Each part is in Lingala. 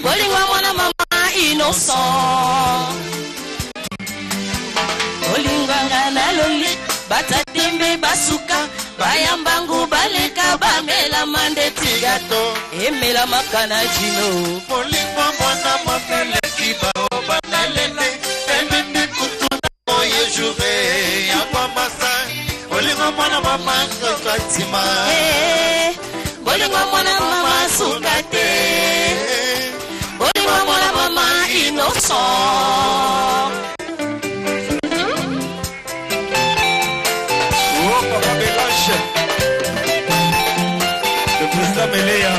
Bolingo mwana mama innocent. Bolinganga na loli batatembe basuka bayambangu baleka bamela mande tigato emela makana jino. Bolingo mwana mama kibao banalele emende kutuna moye jure ya pamasa. Bolingo mwana mama katima. Bolingo mwana mama sukate. Bolingo mwana mama innocent. Oh papa Belanche, le président Meléa.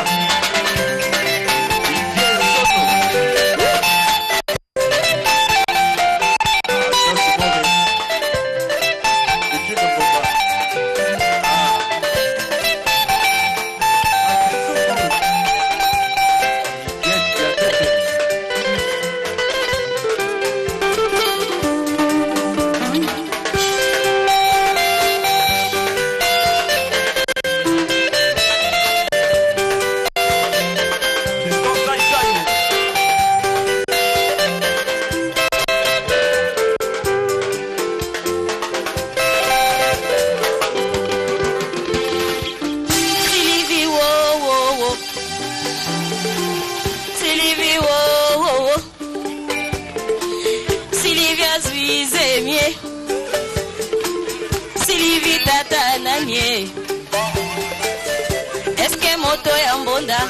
Eske moto ya mbonda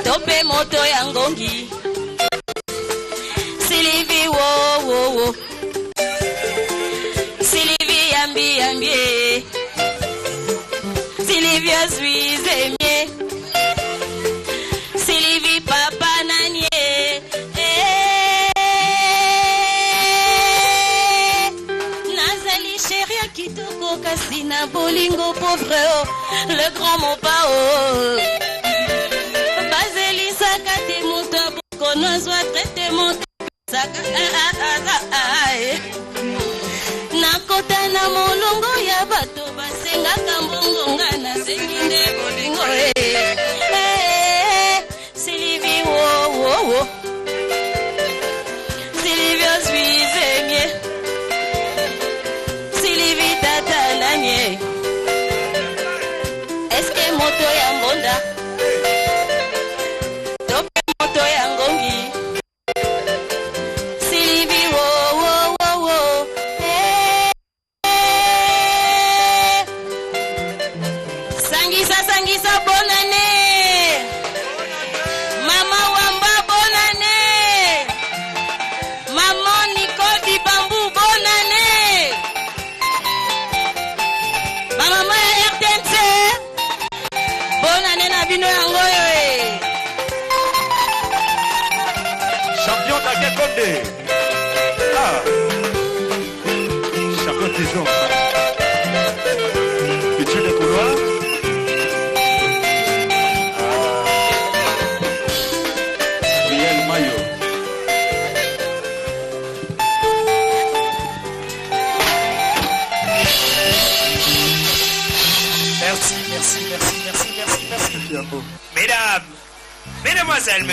tope moto ya ngongi Sylvie wo wo wo Sylvie yambi yambi Sylvie azwizemie Sylvie papa nanye kitoko kasina bolingo pauvre le grand mopao bazelisa kate moto kono zwa traité moto saka nakota na molongo ya bato basengaka mbongo ngana senginde bolingo Sylvie wo wo wo Sylvie azwizemie eske moto ya mbonda tope moto ya ngongi Sylvie wo wo wo wo sangisa bonane mama wamba bonane maman Nicole bambu bonane mama ya RTNC bonane na bino yango yo champion Take Konde. Ah, champion Tison. Petit de couloir. Riel Mayo. Merci. Mesdames, mesdemoiselles,